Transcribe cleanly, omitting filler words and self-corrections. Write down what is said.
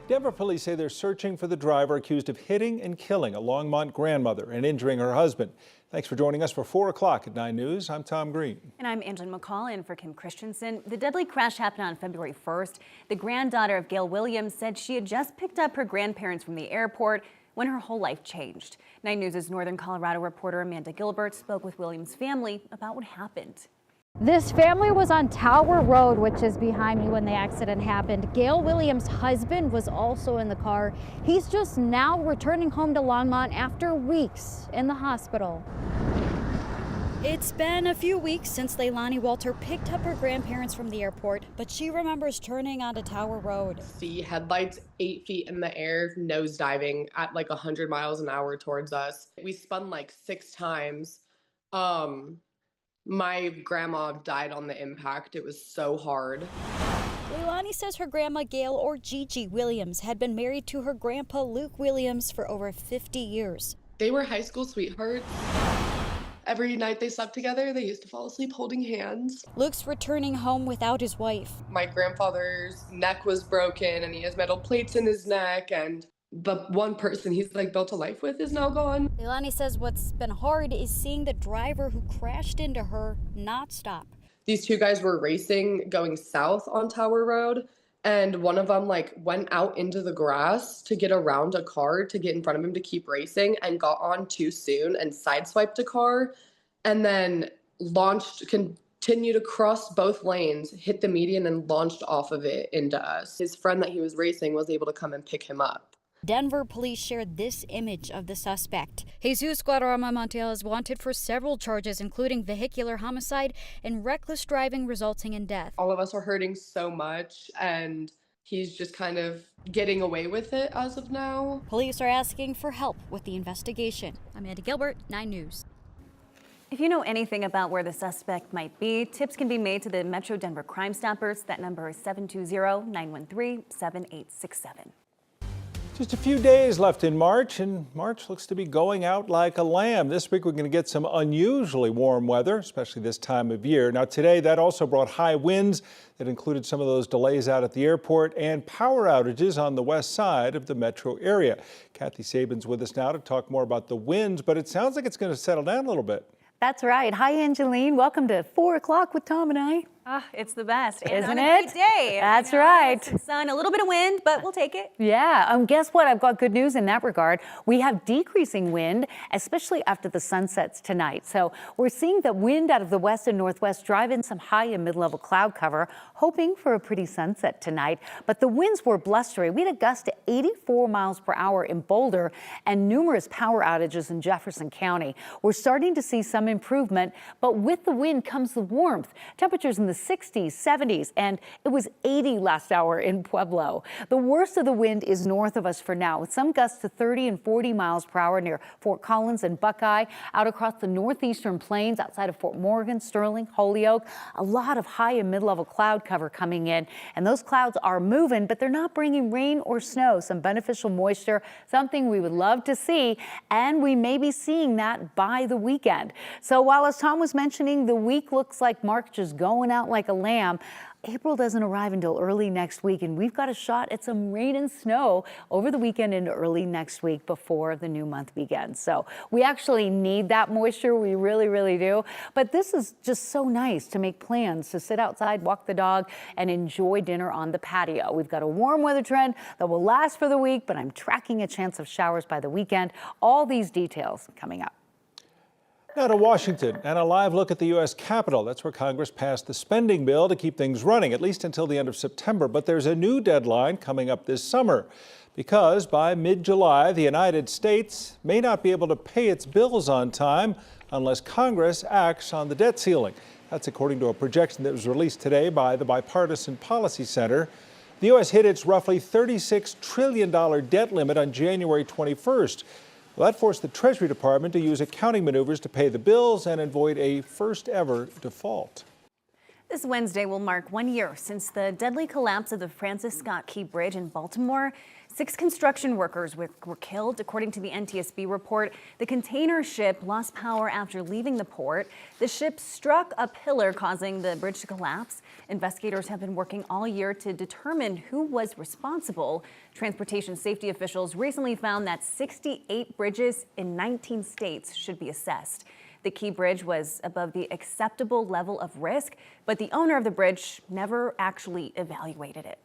Denver police say they're searching for the driver accused of hitting and killing a Longmont grandmother and injuring her husband. Thanks for joining us for 4 o'clock at 9 News. I'm Tom Green. And I'm Angela McCall in for Kim Christensen. The deadly crash happened on February 1st. The granddaughter of Gail Williams said she had just picked up her grandparents from the airport when her whole life changed. 9 News' Northern Colorado reporter Amanda Gilbert spoke with Williams' family about what happened. This family was on Tower Road, which is behind me when the accident happened. Gail Williams' husband was also in the car. He's just now returning home to Longmont after weeks in the hospital. It's been a few weeks since Leilani Walter picked up her grandparents from the airport, but she remembers turning onto Tower Road. See headlights 8 feet in the air, nose diving at like 100 miles an hour towards us. We spun like 6 times. My grandma died on the impact. It was so hard. Leilani says her grandma Gail, or Gigi Williams, had been married to her grandpa Luke Williams for over 50 years. They were high school sweethearts. Every night they slept together, they used to fall asleep holding hands. Luke's returning home without his wife. My grandfather's neck was broken and he has metal plates in his neck, and the one person he's like built a life with is now gone. Leilani says what's been hard is seeing the driver who crashed into her not stop. These 2 guys were racing going south on Tower Road, and one of them like went out into the grass to get around a car to get in front of him to keep racing, and got on too soon and sideswiped a car, and then continued to cross both lanes, hit the median, and launched off of it into us. His friend that he was racing was able to come and pick him up. Denver police shared this image of the suspect. Jesus Guadarrama Montiel is wanted for several charges, including vehicular homicide and reckless driving resulting in death. All of us are hurting so much, and he's just kind of getting away with it as of now. Police are asking for help with the investigation. Amanda Gilbert, 9 News. If you know anything about where the suspect might be, tips can be made to the Metro Denver Crime Stoppers. That number is 720-913-7867. Just a few days left in March, and March looks to be going out like a lamb. This week we're going to get some unusually warm weather, especially this time of year. Now today that also brought high winds that included some of those delays out at the airport and power outages on the west side of the metro area. Kathy Sabin's with us now to talk more about the winds, but it sounds like it's going to settle down a little bit. That's right. Hi, Angeline. Welcome to 4 o'clock with Tom and I. It's the best, isn't it? Day. That's right. Some sun, a little bit of wind, but we'll take it. Yeah. Guess what? I've got good news in that regard. We have decreasing wind, especially after the sun sets tonight. So we're seeing the wind out of the west and northwest drive in some high and mid-level cloud cover, hoping for a pretty sunset tonight. But the winds were blustery. We had a gust to 84 miles per hour in Boulder and numerous power outages in Jefferson County. We're starting to see some improvement, but with the wind comes the warmth. Temperatures in the 60s, 70s, and it was 80 last hour in Pueblo. The worst of the wind is north of us for now, with some gusts to 30 and 40 miles per hour near Fort Collins and Buckeye, out across the northeastern plains outside of Fort Morgan, Sterling, Holyoke. A lot of high and mid-level cloud cover coming in, and those clouds are moving, but they're not bringing rain or snow. Some beneficial moisture, something we would love to see, and we may be seeing that by the weekend. So while, as Tom was mentioning, the week looks like March is going out like a lamb, April doesn't arrive until early next week, and we've got a shot at some rain and snow over the weekend into early next week before the new month begins. So we actually need that moisture. We really, really do. But this is just so nice to make plans to sit outside, walk the dog, and enjoy dinner on the patio. We've got a warm weather trend that will last for the week, but I'm tracking a chance of showers by the weekend. All these details coming up. Now to Washington and a live look at the U.S. Capitol. That's where Congress passed the spending bill to keep things running, at least until the end of September. But there's a new deadline coming up this summer because by mid-July, the United States may not be able to pay its bills on time unless Congress acts on the debt ceiling. That's according to a projection that was released today by the Bipartisan Policy Center. The U.S. hit its roughly $36 trillion debt limit on January 21st. Well, that forced the Treasury Department to use accounting maneuvers to pay the bills and avoid a first-ever default. This Wednesday will mark 1 year since the deadly collapse of the Francis Scott Key Bridge in Baltimore. 6 construction workers were killed, according to the NTSB report. The container ship lost power after leaving the port. The ship struck a pillar, causing the bridge to collapse. Investigators have been working all year to determine who was responsible. Transportation safety officials recently found that 68 bridges in 19 states should be assessed. The Key Bridge was above the acceptable level of risk, but the owner of the bridge never actually evaluated it.